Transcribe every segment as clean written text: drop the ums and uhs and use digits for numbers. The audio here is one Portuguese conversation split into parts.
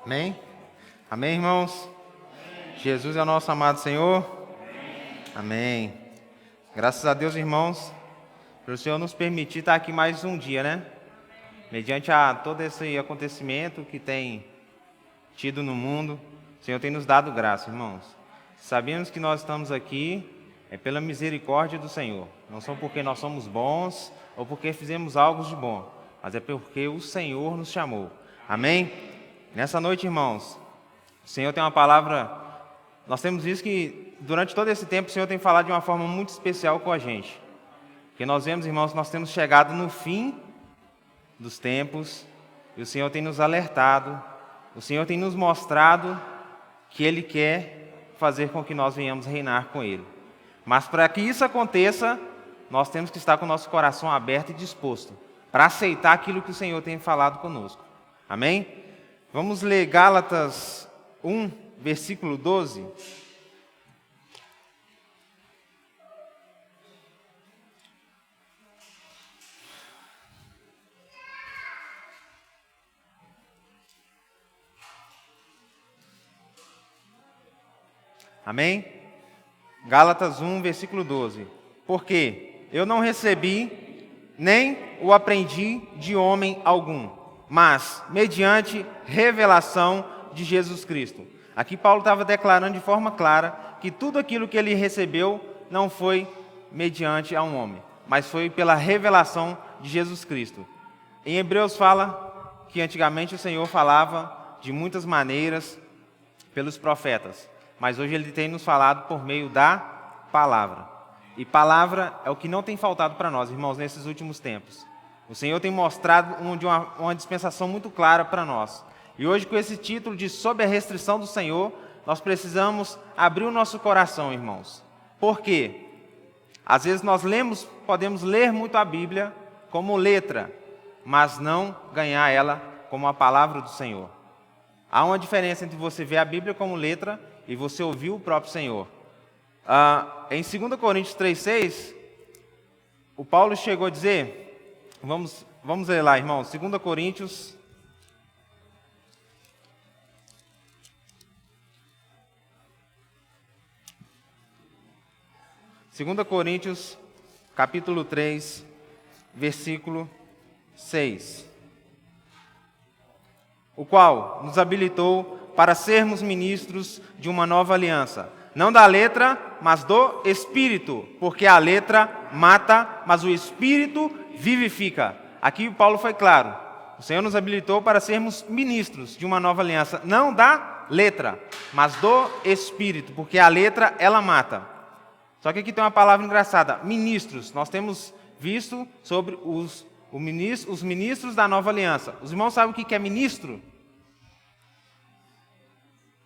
Amém? Amém, irmãos? Jesus é o nosso amado Senhor? Amém. Graças a Deus, irmãos, pelo Senhor nos permitir estar aqui mais um dia, né? Mediante todo esse acontecimento que tem tido no mundo, o Senhor tem nos dado graça, irmãos. Sabemos que nós estamos aqui pela misericórdia do Senhor. Não só porque nós somos bons ou porque fizemos algo de bom, mas é porque o Senhor nos chamou. Amém? Nessa noite, irmãos, o Senhor tem uma palavra. Nós temos visto que durante todo esse tempo o Senhor tem falado de uma forma muito especial com a gente. Porque nós vemos, irmãos, que nós temos chegado no fim dos tempos e o Senhor tem nos alertado, o Senhor tem nos mostrado que Ele quer fazer com que nós venhamos reinar com Ele. Mas para que isso aconteça, nós temos que estar com o nosso coração aberto e disposto para aceitar aquilo que o Senhor tem falado conosco. Amém? Vamos ler Gálatas 1, versículo 12. Amém? Gálatas 1, versículo 12. Porque eu não recebi, nem o aprendi de homem algum, mas mediante revelação de Jesus Cristo. Aqui Paulo estava declarando de forma clara que tudo aquilo que ele recebeu não foi mediante a um homem, mas foi pela revelação de Jesus Cristo. Em Hebreus fala que antigamente o Senhor falava de muitas maneiras pelos profetas, mas hoje Ele tem nos falado por meio da palavra. E palavra é o que não tem faltado para nós, irmãos, nesses últimos tempos. O Senhor tem mostrado uma dispensação muito clara para nós. E hoje, com esse título de Sob a Restrição do Senhor, nós precisamos abrir o nosso coração, irmãos. Por quê? Às vezes nós podemos ler muito a Bíblia como letra, mas não ganhar ela como a palavra do Senhor. Há uma diferença entre você ver a Bíblia como letra e você ouvir o próprio Senhor. Em 2 Coríntios 3,6, o Paulo chegou a dizer... Vamos ler lá, irmãos. 2 Coríntios. Capítulo 3, versículo 6. O qual nos habilitou para sermos ministros de uma nova aliança, não da letra, mas do Espírito, porque a letra mata, mas o Espírito vivifica. Aqui o Paulo foi claro. O Senhor nos habilitou para sermos ministros de uma nova aliança, não da letra, mas do Espírito, porque a letra, ela mata. Só que aqui tem uma palavra engraçada, ministros. Nós temos visto sobre os ministros da nova aliança. Os irmãos sabem o que é ministro?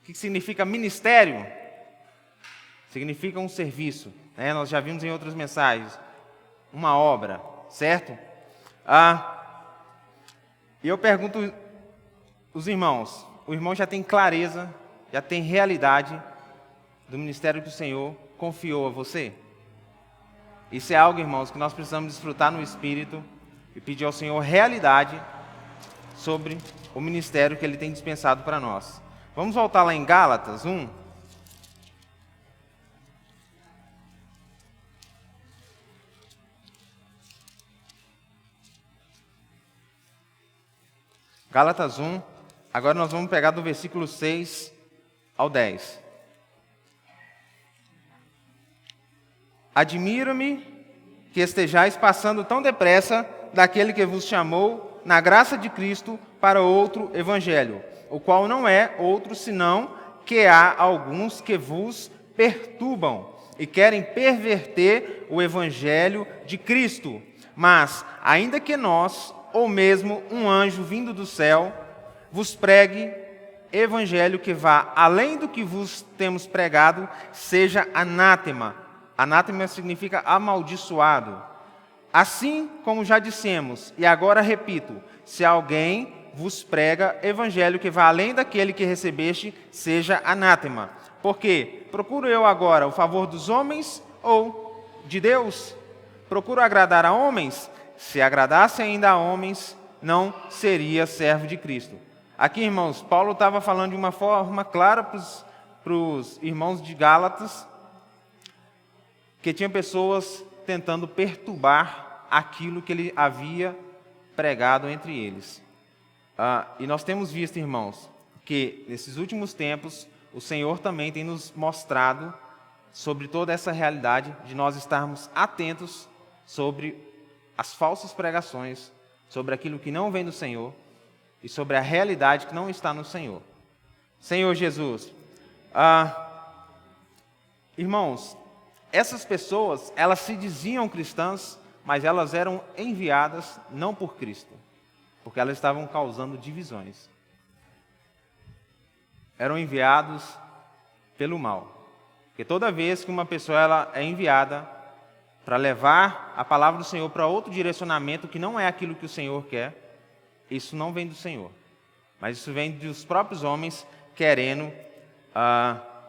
O que significa ministério? Significa um serviço, né? Nós já vimos em outras mensagens, uma obra, certo? E eu pergunto os irmãos, o irmão já tem clareza, já tem realidade do ministério que o Senhor confiou a você? Isso é algo, irmãos, que nós precisamos desfrutar no Espírito e pedir ao Senhor realidade sobre o ministério que Ele tem dispensado para nós. Vamos voltar lá em Gálatas 1. Gálatas 1, agora nós vamos pegar do versículo 6 ao 10. Admiro-me que estejais passando tão depressa daquele que vos chamou na graça de Cristo para outro evangelho, o qual não é outro senão que há alguns que vos perturbam e querem perverter o evangelho de Cristo. Mas, ainda que nós, ou mesmo um anjo vindo do céu, vos pregue evangelho que vá além do que vos temos pregado, seja anátema. Anátema significa amaldiçoado. Assim como já dissemos, e agora repito, se alguém vos prega evangelho que vá além daquele que recebeste, seja anátema. Por quê? Procuro eu agora o favor dos homens ou de Deus? Procuro agradar a homens? Se agradasse ainda a homens, não seria servo de Cristo. Aqui, irmãos, Paulo estava falando de uma forma clara para os irmãos de Gálatas, que tinha pessoas tentando perturbar aquilo que ele havia pregado entre eles. E nós temos visto, irmãos, que nesses últimos tempos o Senhor também tem nos mostrado sobre toda essa realidade de nós estarmos atentos sobre as falsas pregações, sobre aquilo que não vem do Senhor e sobre a realidade que não está no Senhor. Senhor Jesus, irmãos, essas pessoas, elas se diziam cristãs, mas elas eram enviadas não por Cristo, porque elas estavam causando divisões. Eram enviados pelo mal. Porque toda vez que uma pessoa ela é enviada para levar a palavra do Senhor para outro direcionamento que não é aquilo que o Senhor quer, isso não vem do Senhor. Mas isso vem dos próprios homens querendo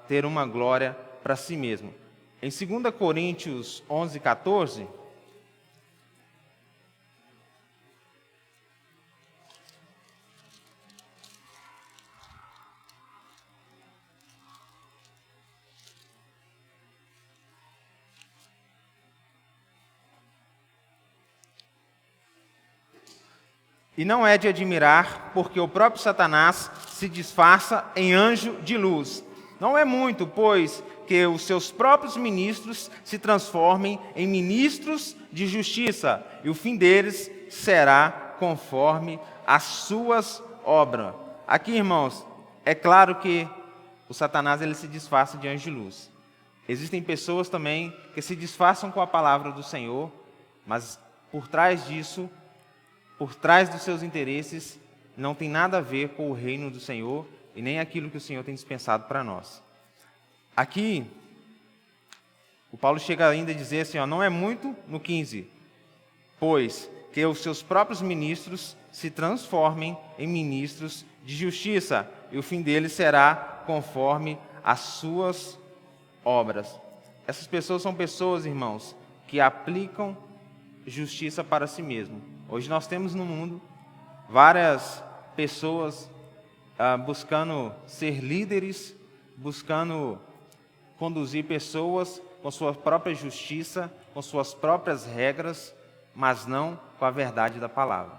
ter uma glória para si mesmo. Em 2 Coríntios 11, 14... E não é de admirar, porque o próprio Satanás se disfarça em anjo de luz. Não é muito, pois, que os seus próprios ministros se transformem em ministros de justiça, e o fim deles será conforme as suas obras. Aqui, irmãos, é claro que o Satanás ele se disfarça de anjo de luz. Existem pessoas também que se disfarçam com a palavra do Senhor, mas por trás disso, por trás dos seus interesses, não tem nada a ver com o reino do Senhor e nem aquilo que o Senhor tem dispensado para nós. Aqui, o Paulo chega ainda a dizer assim, não é muito no 15, pois que os seus próprios ministros se transformem em ministros de justiça, e o fim deles será conforme as suas obras. Essas pessoas são pessoas, irmãos, que aplicam justiça para si mesmo. Hoje nós temos no mundo várias pessoas buscando ser líderes, buscando conduzir pessoas com sua própria justiça, com suas próprias regras, mas não com a verdade da palavra.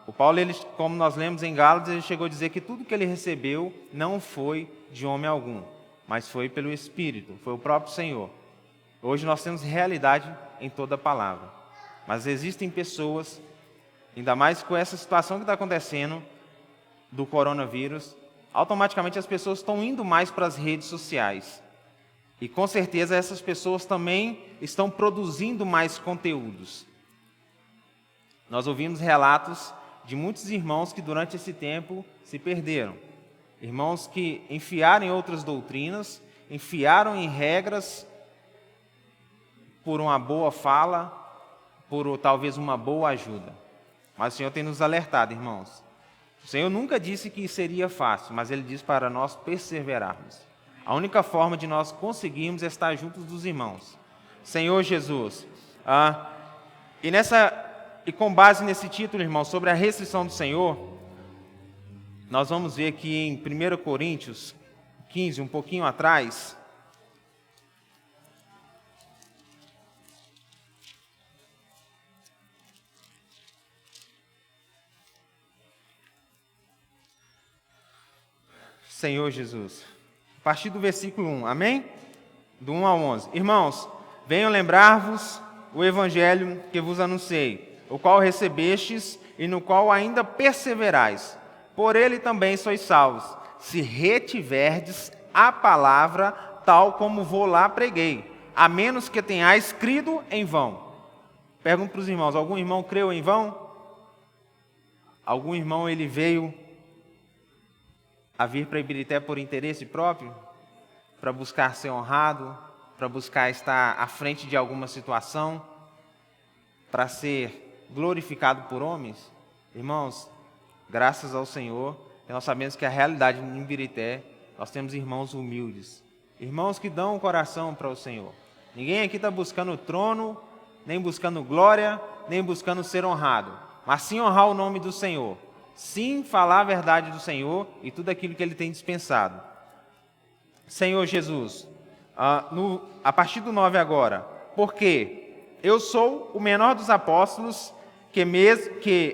O Paulo, como nós lemos em Gálatas, ele chegou a dizer que tudo que ele recebeu não foi de homem algum, mas foi pelo Espírito, foi o próprio Senhor. Hoje nós temos realidade em toda a palavra. Mas existem pessoas, ainda mais com essa situação que está acontecendo do coronavírus, automaticamente as pessoas estão indo mais para as redes sociais. E com certeza essas pessoas também estão produzindo mais conteúdos. Nós ouvimos relatos de muitos irmãos que durante esse tempo se perderam. Irmãos que enfiaram em outras doutrinas, enfiaram em regras por uma boa fala, por talvez uma boa ajuda. Mas o Senhor tem nos alertado, irmãos. O Senhor nunca disse que seria fácil, mas Ele diz para nós perseverarmos. A única forma de nós conseguirmos é estar juntos dos irmãos. Senhor Jesus, e com base nesse título, irmãos, sobre a restrição do Senhor, nós vamos ver aqui em 1 Coríntios 15, um pouquinho atrás, Senhor Jesus. A partir do versículo 1, amém? Do 1 ao 11. Irmãos, venham lembrar-vos o evangelho que vos anunciei, o qual recebestes e no qual ainda perseverais. Por ele também sois salvos, se retiverdes a palavra tal como vou lá preguei, a menos que tenhais crido em vão. Pergunto para os irmãos, algum irmão creu em vão? Algum irmão ele veio a vir para Ibirité por interesse próprio, para buscar ser honrado, para buscar estar à frente de alguma situação, para ser glorificado por homens? Irmãos, graças ao Senhor, nós sabemos que a realidade em Ibirité, nós temos irmãos humildes, irmãos que dão o coração para o Senhor. Ninguém aqui está buscando trono, nem buscando glória, nem buscando ser honrado, mas sim honrar o nome do Senhor. sim falar a verdade do Senhor e tudo aquilo que Ele tem dispensado. Senhor Jesus, a partir do 9 agora, porque eu sou o menor dos apóstolos, que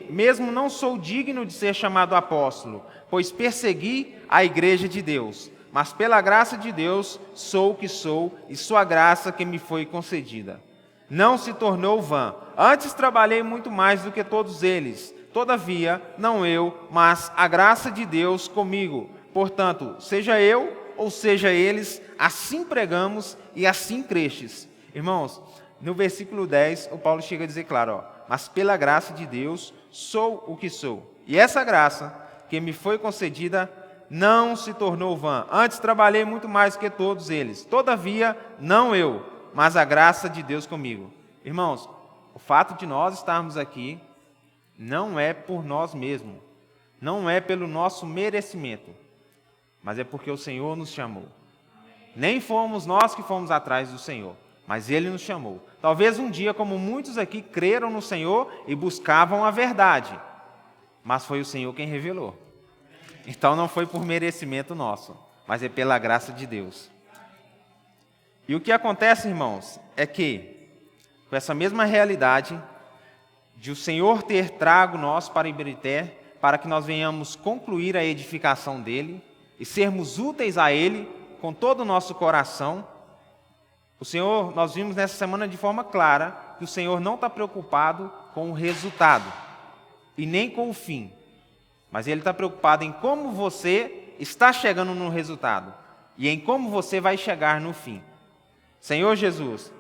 mesmo não sou digno de ser chamado apóstolo, pois persegui a igreja de Deus, mas pela graça de Deus sou o que sou, e sua graça que me foi concedida não se tornou vã. Antes trabalhei muito mais do que todos eles, todavia, não eu, mas a graça de Deus comigo. Portanto, seja eu ou seja eles, assim pregamos e assim crestes. Irmãos, no versículo 10, o Paulo chega a dizer claro, mas pela graça de Deus sou o que sou. E essa graça que me foi concedida não se tornou vã. Antes trabalhei muito mais que todos eles. Todavia, não eu, mas a graça de Deus comigo. Irmãos, o fato de nós estarmos aqui não é por nós mesmos, não é pelo nosso merecimento, mas é porque o Senhor nos chamou. Nem fomos nós que fomos atrás do Senhor, mas Ele nos chamou. Talvez um dia, como muitos aqui, creram no Senhor e buscavam a verdade, mas foi o Senhor quem revelou. Então não foi por merecimento nosso, mas é pela graça de Deus. E o que acontece, irmãos, é que, com essa mesma realidade de o Senhor ter trago nós para Iberité, para que nós venhamos concluir a edificação dele e sermos úteis a ele com todo o nosso coração, o Senhor, nós vimos nessa semana de forma clara que o Senhor não está preocupado com o resultado e nem com o fim, mas Ele está preocupado em como você está chegando no resultado e em como você vai chegar no fim. Senhor Jesus,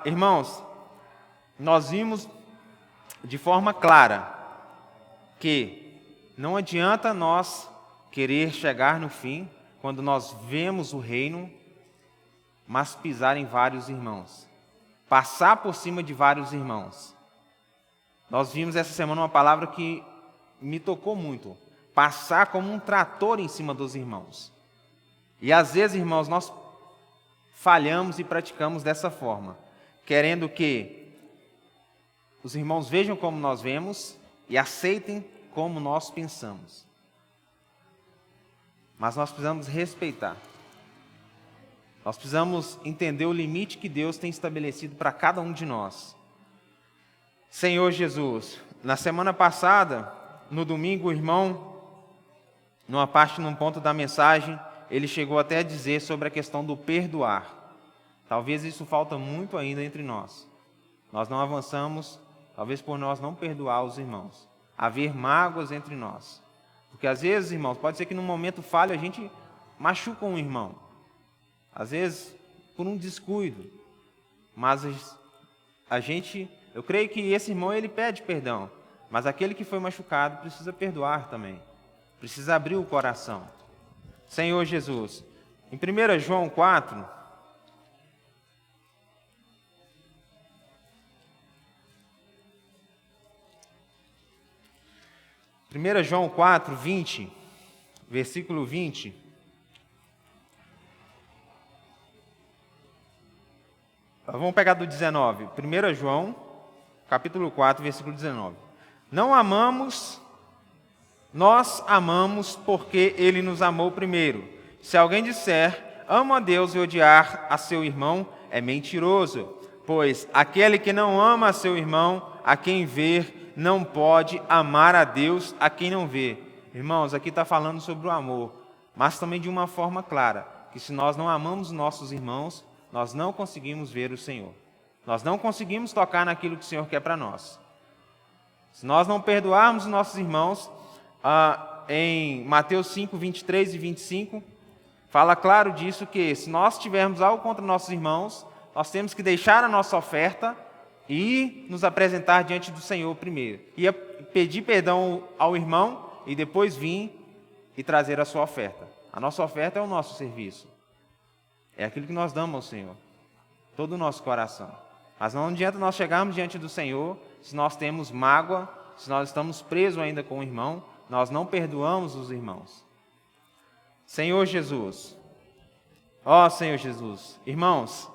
irmãos, nós vimos de forma clara que não adianta nós querer chegar no fim quando nós vemos o reino, mas pisar em vários irmãos, passar por cima de vários irmãos. Nós vimos essa semana uma palavra que me tocou muito, passar como um trator em cima dos irmãos. E às vezes, irmãos, nós falhamos e praticamos dessa forma, querendo que os irmãos vejam como nós vemos e aceitem como nós pensamos. Mas nós precisamos respeitar. Nós precisamos entender o limite que Deus tem estabelecido para cada um de nós. Senhor Jesus, na semana passada, no domingo, o irmão, num ponto da mensagem, ele chegou até a dizer sobre a questão do perdoar. Talvez isso falta muito ainda entre nós. Nós não avançamos, talvez por nós não perdoar os irmãos. Haver mágoas entre nós. Porque às vezes, irmãos, pode ser que num momento falho a gente machuca um irmão. Às vezes por um descuido. Mas eu creio que esse irmão ele pede perdão. Mas aquele que foi machucado precisa perdoar também. Precisa abrir o coração. Senhor Jesus, em 1 João 4, João 4, 20, versículo 20. Vamos pegar do 19. 1 João, capítulo 4, versículo 19. Nós amamos porque Ele nos amou primeiro. Se alguém disser, amo a Deus e odiar a seu irmão, é mentiroso. Pois aquele que não ama a seu irmão, a quem vê, não pode amar a Deus a quem não vê. Irmãos, aqui está falando sobre o amor, mas também de uma forma clara, que se nós não amamos nossos irmãos, nós não conseguimos ver o Senhor. Nós não conseguimos tocar naquilo que o Senhor quer para nós. Se nós não perdoarmos os nossos irmãos, em Mateus 5, 23 e 25, fala claro disso que se nós tivermos algo contra nossos irmãos, nós temos que deixar a nossa oferta e nos apresentar diante do Senhor primeiro. E pedir perdão ao irmão e depois vir e trazer a sua oferta. A nossa oferta é o nosso serviço. É aquilo que nós damos ao Senhor. Todo o nosso coração. Mas não adianta nós chegarmos diante do Senhor se nós temos mágoa, se nós estamos presos ainda com o irmão, nós não perdoamos os irmãos. Senhor Jesus, Senhor Jesus, irmãos,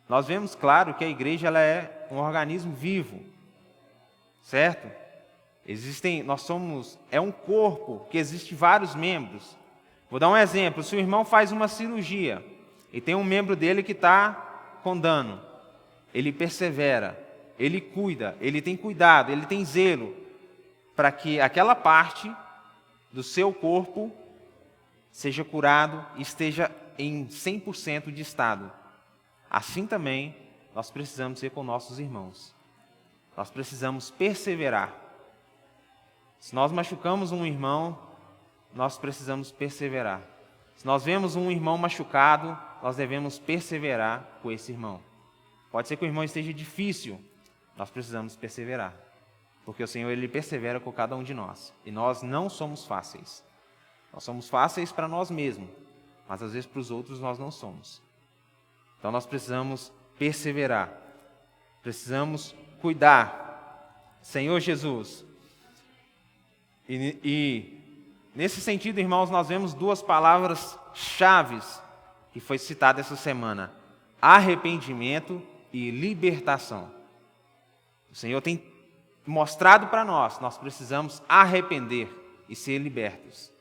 nós vemos claro que a igreja ela é um organismo vivo, certo? É um corpo que existe vários membros. Vou dar um exemplo: se o irmão faz uma cirurgia e tem um membro dele que está com dano, ele persevera, ele cuida, ele tem cuidado, ele tem zelo para que aquela parte do seu corpo seja curado e esteja em 100% de estado. Assim também nós precisamos ser com nossos irmãos. Nós precisamos perseverar. Se nós machucamos um irmão, nós precisamos perseverar. Se nós vemos um irmão machucado, nós devemos perseverar com esse irmão. Pode ser que o irmão esteja difícil, nós precisamos perseverar. Porque o Senhor, Ele persevera com cada um de nós. E nós não somos fáceis. Nós somos fáceis para nós mesmos, mas às vezes para os outros nós não somos. Então nós precisamos perseverar. Precisamos cuidar. Senhor Jesus. E nesse sentido, irmãos, nós vemos duas palavras-chave que foi citada essa semana: arrependimento e libertação. O Senhor tem mostrado para nós precisamos arrepender e ser libertos.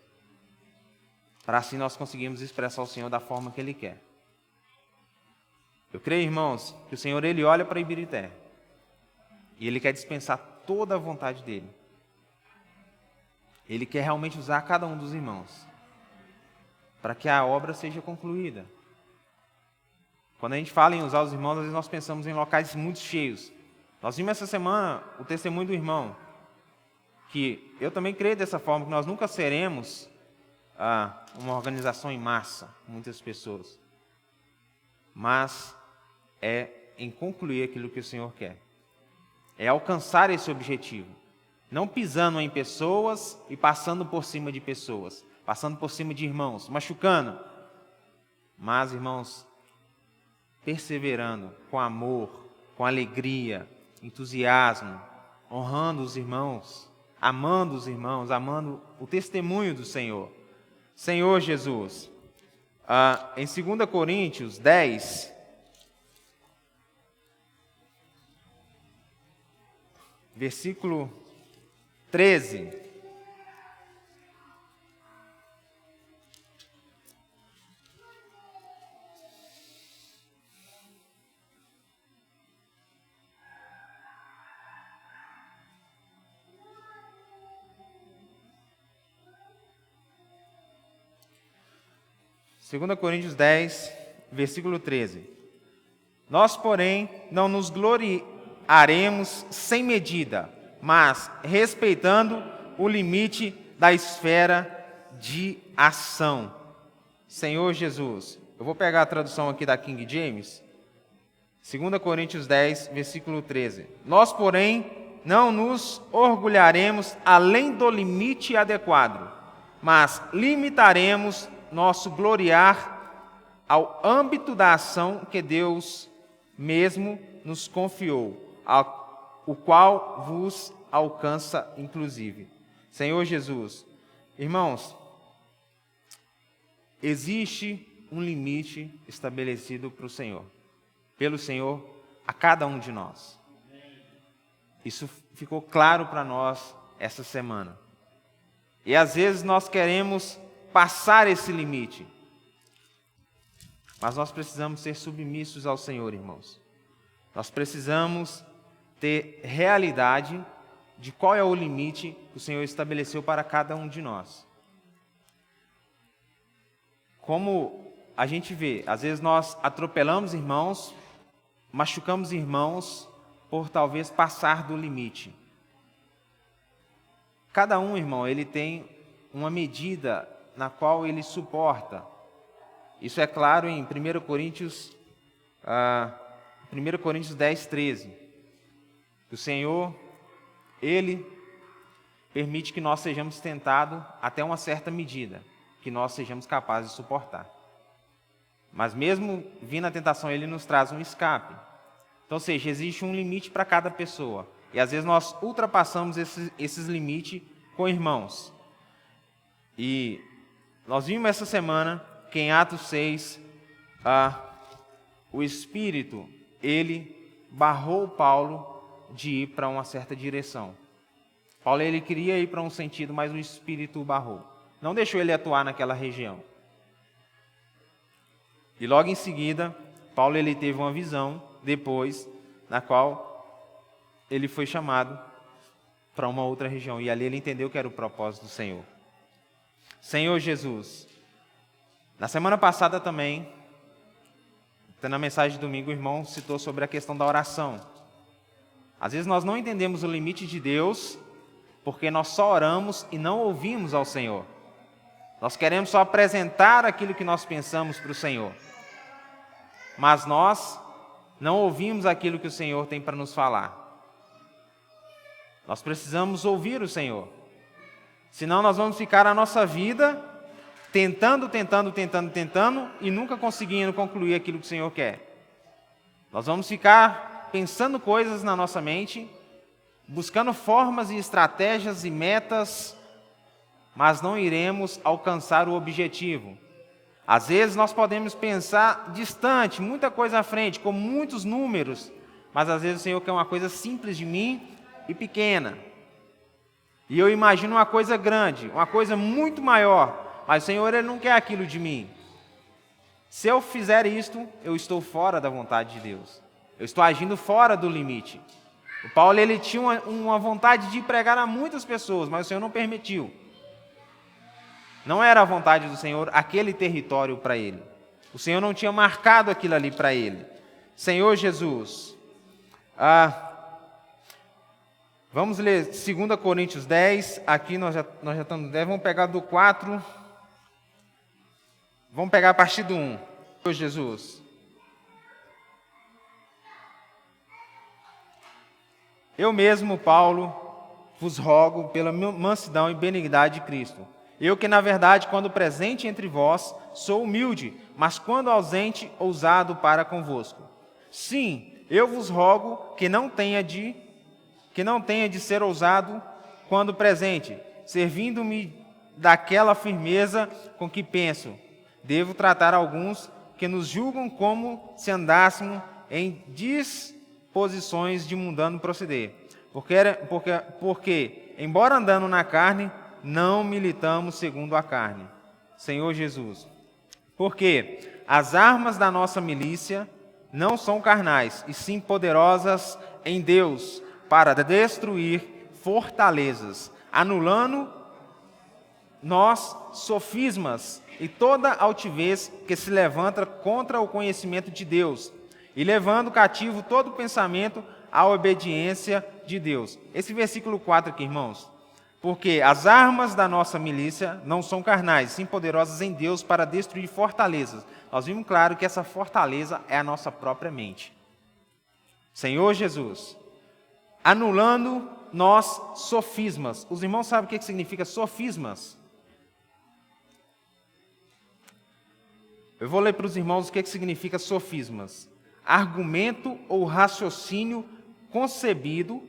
Para assim nós conseguirmos expressar o Senhor da forma que Ele quer. Eu creio, irmãos, que o Senhor, Ele olha para Ibirité e Ele quer dispensar toda a vontade dEle. Ele quer realmente usar cada um dos irmãos para que a obra seja concluída. Quando a gente fala em usar os irmãos, às vezes nós pensamos em locais muito cheios. Nós vimos essa semana o testemunho do irmão, que eu também creio dessa forma, que nós nunca seremos uma organização em massa, muitas pessoas. Mas é em concluir aquilo que o Senhor quer. É alcançar esse objetivo. Não pisando em pessoas e passando por cima de pessoas, passando por cima de irmãos, machucando. Mas, irmãos, perseverando com amor, com alegria, entusiasmo, honrando os irmãos, amando o testemunho do Senhor. Senhor Jesus, em 2 Coríntios 10, versículo 13. Segunda Coríntios 10, versículo 13. Nós, porém, não nos gloriaremos sem medida, mas respeitando o limite da esfera de ação. Senhor Jesus, eu vou pegar a tradução aqui da King James, 2 Coríntios 10, versículo 13. Nós, porém, não nos orgulharemos além do limite adequado, mas limitaremos nosso gloriar ao âmbito da ação que Deus mesmo nos confiou, o qual vos alcança inclusive. Senhor Jesus, irmãos, existe um limite estabelecido para o Senhor, pelo Senhor, a cada um de nós. Isso ficou claro para nós essa semana. E às vezes nós queremos passar esse limite. Mas nós precisamos ser submissos ao Senhor, irmãos. Nós precisamos ter realidade de qual é o limite que o Senhor estabeleceu para cada um de nós. Como a gente vê, às vezes nós atropelamos irmãos, machucamos irmãos por talvez passar do limite. Cada um, irmão, ele tem uma medida na qual ele suporta. Isso é claro em 1 Coríntios 10, 13. O Senhor, Ele permite que nós sejamos tentados até uma certa medida, que nós sejamos capazes de suportar. Mas mesmo vindo a tentação, Ele nos traz um escape. Então, ou seja, existe um limite para cada pessoa. E às vezes nós ultrapassamos esses limites com irmãos. E nós vimos essa semana que em Atos 6, o Espírito, ele barrou Paulo de ir para uma certa direção. Paulo ele queria ir para um sentido, mas o Espírito o barrou. Não deixou ele atuar naquela região. E logo em seguida, Paulo ele teve uma visão, depois, na qual ele foi chamado para uma outra região. E ali ele entendeu que era o propósito do Senhor. Senhor Jesus, na semana passada também, na mensagem de domingo, o irmão citou sobre a questão da oração. Às vezes nós não entendemos o limite de Deus, porque nós só oramos e não ouvimos ao Senhor. Nós queremos só apresentar aquilo que nós pensamos para o Senhor. Mas nós não ouvimos aquilo que o Senhor tem para nos falar. Nós precisamos ouvir o Senhor. Senão nós vamos ficar a nossa vida tentando e nunca conseguindo concluir aquilo que o Senhor quer. Nós vamos ficar pensando coisas na nossa mente, buscando formas e estratégias e metas, mas não iremos alcançar o objetivo. Às vezes nós podemos pensar distante, muita coisa à frente, com muitos números, mas às vezes o Senhor quer uma coisa simples de mim e pequena. E eu imagino uma coisa grande, uma coisa muito maior, mas o Senhor ele não quer aquilo de mim. Se eu fizer isto, eu estou fora da vontade de Deus. Eu estou agindo fora do limite. O Paulo ele tinha uma vontade de pregar a muitas pessoas, mas o Senhor não permitiu. Não era a vontade do Senhor aquele território para ele. O Senhor não tinha marcado aquilo ali para ele. Senhor Jesus, vamos ler 2 Coríntios 10, aqui nós já estamos no 10, vamos pegar do 4, vamos pegar a partir do 1. Senhor Jesus. Eu mesmo, Paulo, vos rogo pela mansidão e benignidade de Cristo. Eu que, na verdade, quando presente entre vós, sou humilde, mas quando ausente, ousado para convosco. Sim, eu vos rogo que não tenha de ser ousado quando presente, servindo-me daquela firmeza com que penso. Devo tratar alguns que nos julgam como se andássemos em disposições de mundano proceder. Porque, embora andando na carne, não militamos segundo a carne. Senhor Jesus. Porque as armas da nossa milícia não são carnais, e sim poderosas em Deus, para destruir fortalezas, anulando nós sofismas e toda altivez que se levanta contra o conhecimento de Deus, e levando cativo todo pensamento à obediência de Deus. Esse versículo 4 aqui, irmãos. Porque as armas da nossa milícia não são carnais, sim poderosas em Deus para destruir fortalezas. Nós vimos claro que essa fortaleza é a nossa própria mente. Senhor Jesus, anulando nós sofismas. Os irmãos sabem o que significa sofismas? Eu vou ler para os irmãos o que significa sofismas. Argumento ou raciocínio concebido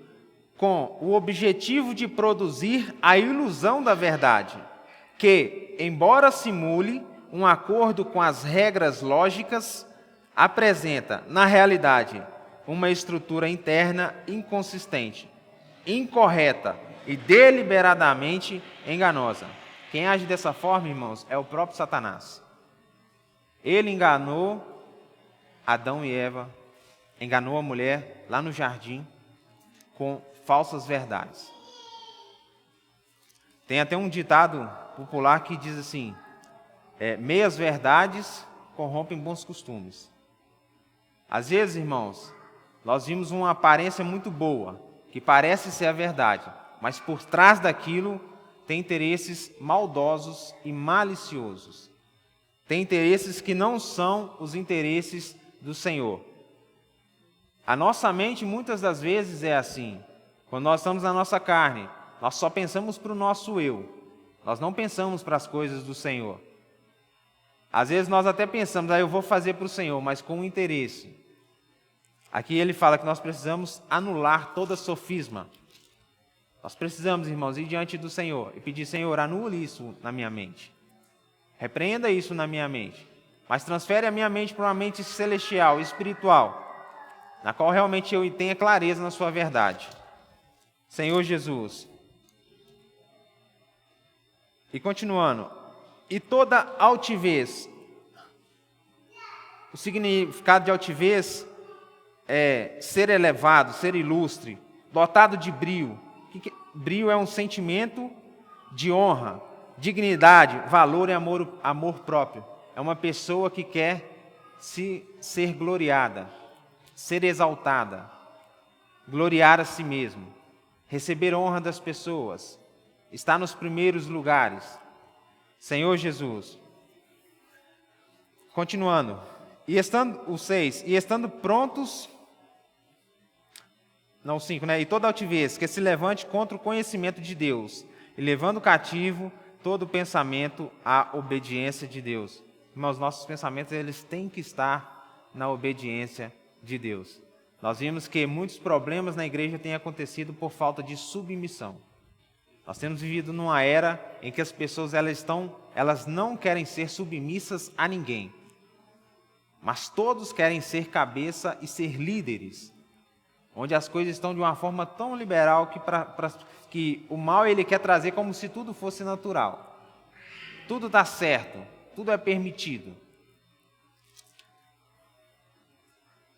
com o objetivo de produzir a ilusão da verdade, que, embora simule um acordo com as regras lógicas, apresenta, na realidade, uma estrutura interna inconsistente, incorreta e deliberadamente enganosa. Quem age dessa forma, irmãos, é o próprio Satanás. Ele enganou Adão e Eva, enganou a mulher lá no jardim com falsas verdades. Tem até um ditado popular que diz assim, meias verdades corrompem bons costumes. Às vezes, irmãos, nós vimos uma aparência muito boa, que parece ser a verdade, mas por trás daquilo tem interesses maldosos e maliciosos. Tem interesses que não são os interesses do Senhor. A nossa mente, muitas das vezes, é assim. Quando nós estamos na nossa carne, nós só pensamos para o nosso eu. Nós não pensamos para as coisas do Senhor. Às vezes nós até pensamos, eu vou fazer para o Senhor, mas com interesse. Aqui ele fala que nós precisamos anular toda sofisma. Nós precisamos, irmãos, ir diante do Senhor e pedir, Senhor, anule isso na minha mente. Repreenda isso na minha mente. Mas transfere a minha mente para uma mente celestial, espiritual, na qual realmente eu tenha clareza na sua verdade. Senhor Jesus, E continuando, e toda altivez, o significado de altivez é ser elevado, ser ilustre, dotado de brio. Brio é um sentimento de honra, dignidade, valor e amor próprio. É uma pessoa que quer ser gloriada, ser exaltada, gloriar a si mesmo, receber honra das pessoas, estar nos primeiros lugares. Senhor Jesus. Continuando. O 6. E estando prontos... Não, o 5, né? E toda altivez que se levante contra o conhecimento de Deus, e levando cativo todo pensamento à obediência de Deus. Irmãos, nossos pensamentos, eles têm que estar na obediência de Deus. Nós vimos que muitos problemas na igreja têm acontecido por falta de submissão. Nós temos vivido numa era em que as pessoas elas não querem ser submissas a ninguém, mas todos querem ser cabeça e ser líderes, onde as coisas estão de uma forma tão liberal que o mal ele quer trazer como se tudo fosse natural. Tudo está certo, tudo é permitido.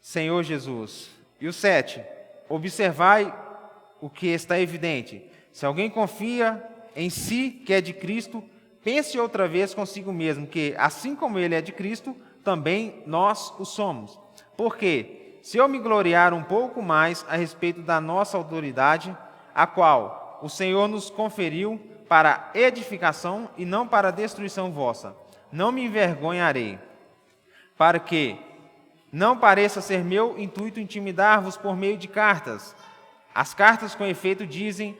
Senhor Jesus. E o 7. Observai o que está evidente. Se alguém confia em si que é de Cristo, pense outra vez consigo mesmo, que assim como ele é de Cristo, também nós o somos. Porque, se eu me gloriar um pouco mais a respeito da nossa autoridade, a qual o Senhor nos conferiu para edificação e não para destruição vossa, não me envergonharei, para que não pareça ser meu intuito intimidar-vos por meio de cartas. As cartas, com efeito, dizem,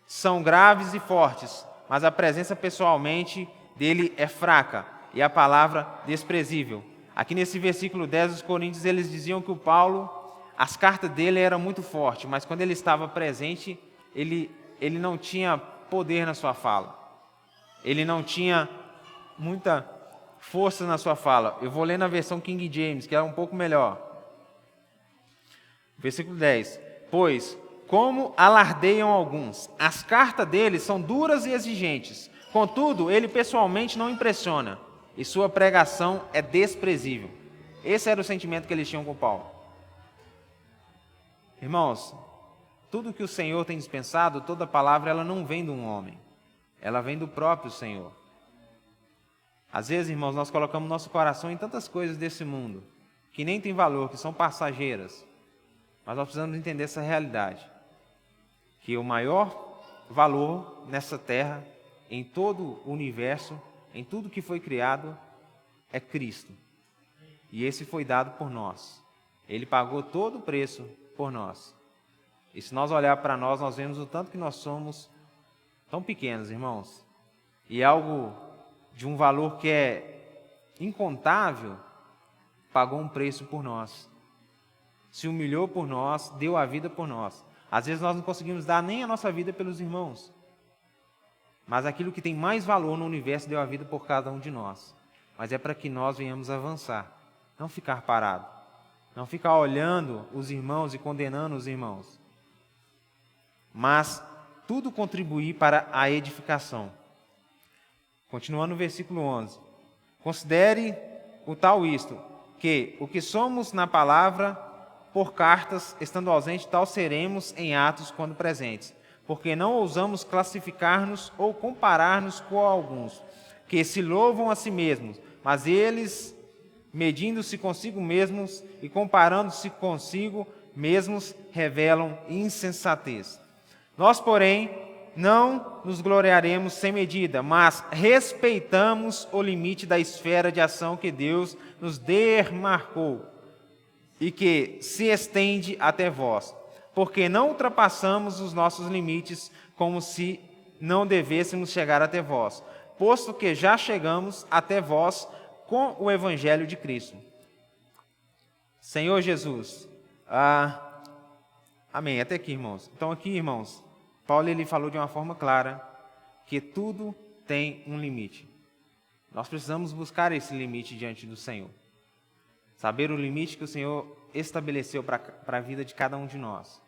são graves e fortes, mas a presença pessoalmente dele é fraca e a palavra desprezível. Aqui nesse versículo 10, os coríntios, eles diziam que o Paulo, as cartas dele eram muito fortes, mas quando ele estava presente, ele não tinha poder na sua fala. Ele não tinha muita força na sua fala. Eu vou ler na versão King James, que é um pouco melhor. Versículo 10. Pois, como alardeiam alguns, as cartas dele são duras e exigentes. Contudo, ele pessoalmente não impressiona, e sua pregação é desprezível. Esse era o sentimento que eles tinham com Paulo. Irmãos, tudo que o Senhor tem dispensado, toda palavra, ela não vem de um homem. Ela vem do próprio Senhor. Às vezes, irmãos, nós colocamos nosso coração em tantas coisas desse mundo, que nem tem valor, que são passageiras. Mas nós precisamos entender essa realidade. Que o maior valor nessa terra, em todo o universo, em tudo que foi criado, é Cristo. E esse foi dado por nós. Ele pagou todo o preço por nós. E se nós olhar para nós, nós vemos o tanto que nós somos tão pequenos, irmãos. E algo de um valor que é incontável, pagou um preço por nós. Se humilhou por nós, deu a vida por nós. Às vezes nós não conseguimos dar nem a nossa vida pelos irmãos. Mas aquilo que tem mais valor no universo deu a vida por cada um de nós. Mas é para que nós venhamos avançar, não ficar parado. Não ficar olhando os irmãos e condenando os irmãos. Mas tudo contribuir para a edificação. Continuando no versículo 11. Considere o tal isto, que o que somos na palavra, por cartas, estando ausente, tal seremos em atos quando presentes. Porque não ousamos classificar-nos ou comparar-nos com alguns, que se louvam a si mesmos, mas eles, medindo-se consigo mesmos e comparando-se consigo mesmos, revelam insensatez. Nós, porém, não nos gloriaremos sem medida, mas respeitamos o limite da esfera de ação que Deus nos demarcou e que se estende até vós, porque não ultrapassamos os nossos limites como se não devêssemos chegar até vós, posto que já chegamos até vós com o Evangelho de Cristo. Senhor Jesus, amém, até aqui, irmãos. Então aqui, irmãos, Paulo ele falou de uma forma clara que tudo tem um limite. Nós precisamos buscar esse limite diante do Senhor. Saber o limite que o Senhor estabeleceu para a vida de cada um de nós.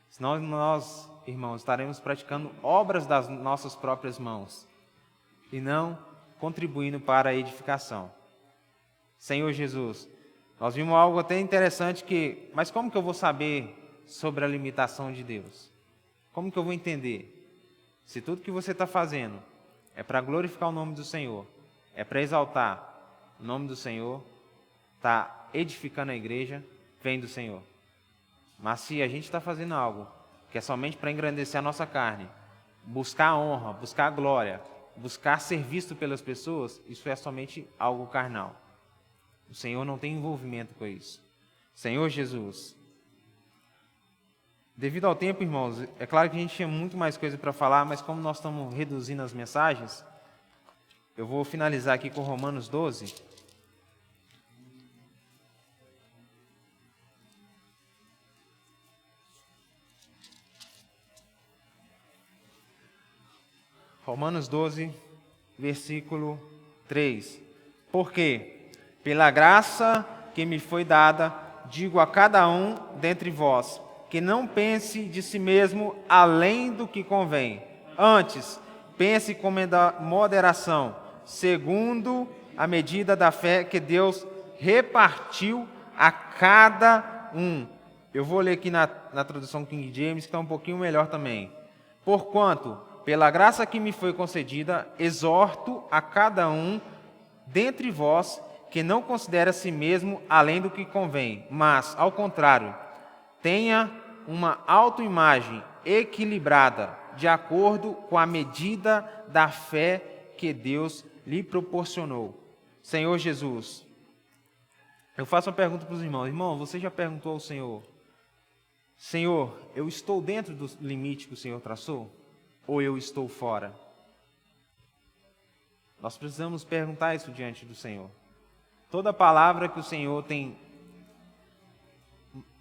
Senão nós, irmãos, estaremos praticando obras das nossas próprias mãos. e não contribuindo para a edificação. Senhor Jesus, nós vimos algo até interessante mas como que eu vou saber sobre a limitação de Deus? Como que eu vou entender? Se tudo que você está fazendo é para glorificar o nome do Senhor, é para exaltar o nome do Senhor, está edificando a igreja, vem do Senhor. Mas se a gente está fazendo algo que é somente para engrandecer a nossa carne, buscar a honra, buscar a glória, buscar ser visto pelas pessoas, isso é somente algo carnal. O Senhor não tem envolvimento com isso. Senhor Jesus, devido ao tempo, irmãos, é claro que a gente tinha muito mais coisa para falar, mas como nós estamos reduzindo as mensagens, eu vou finalizar aqui com Romanos 12. Romanos 12, versículo 3. Porque, pela graça que me foi dada, digo a cada um dentre vós, que não pense de si mesmo além do que convém. Antes, pense com moderação, segundo a medida da fé que Deus repartiu a cada um. Eu vou ler aqui na tradução King James, que está um pouquinho melhor também. Porquanto, pela graça que me foi concedida, exorto a cada um dentre vós que não considera a si mesmo além do que convém, mas, ao contrário, tenha uma autoimagem equilibrada, de acordo com a medida da fé que Deus lhe proporcionou. Senhor Jesus, eu faço uma pergunta para os irmãos. Irmão, você já perguntou ao Senhor, Senhor, eu estou dentro do limite que o Senhor traçou? Ou eu estou fora? Nós precisamos perguntar isso diante do Senhor. Toda palavra que o Senhor tem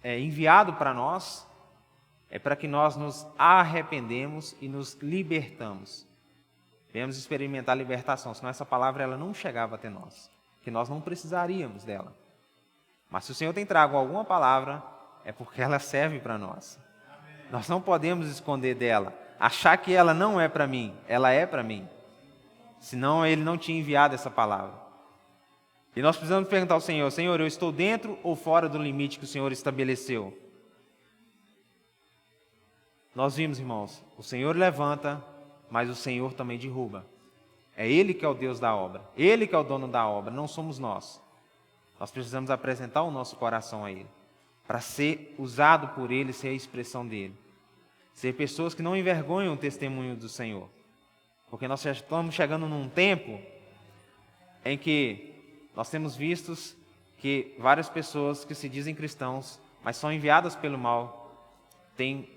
enviado para nós é para que nós nos arrependemos e nos libertamos. Devemos experimentar a libertação, senão essa palavra ela não chegava até nós, que nós não precisaríamos dela. Mas se o Senhor tem trago alguma palavra, é porque ela serve para nós. Nós não podemos esconder dela, achar que ela não é para mim, ela é para mim. Senão Ele não tinha enviado essa palavra. E nós precisamos perguntar ao Senhor, Senhor, eu estou dentro ou fora do limite que o Senhor estabeleceu? Nós vimos, irmãos, o Senhor levanta, mas o Senhor também derruba. É Ele que é o Deus da obra, Ele que é o dono da obra, não somos nós. Nós precisamos apresentar o nosso coração a Ele, para ser usado por Ele, ser a expressão dEle. Ser pessoas que não envergonham o testemunho do Senhor. Porque nós já estamos chegando num tempo em que nós temos visto que várias pessoas que se dizem cristãos, mas são enviadas pelo mal, têm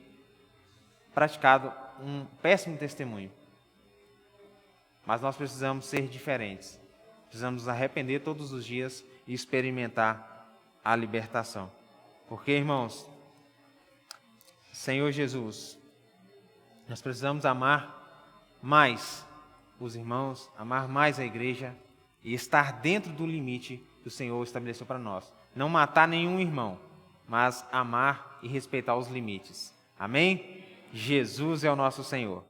praticado um péssimo testemunho. Mas nós precisamos ser diferentes. Precisamos nos arrepender todos os dias e experimentar a libertação. Porque, irmãos, Senhor Jesus, nós precisamos amar mais os irmãos, amar mais a igreja e estar dentro do limite que o Senhor estabeleceu para nós. Não matar nenhum irmão, mas amar e respeitar os limites. Amém? Jesus é o nosso Senhor.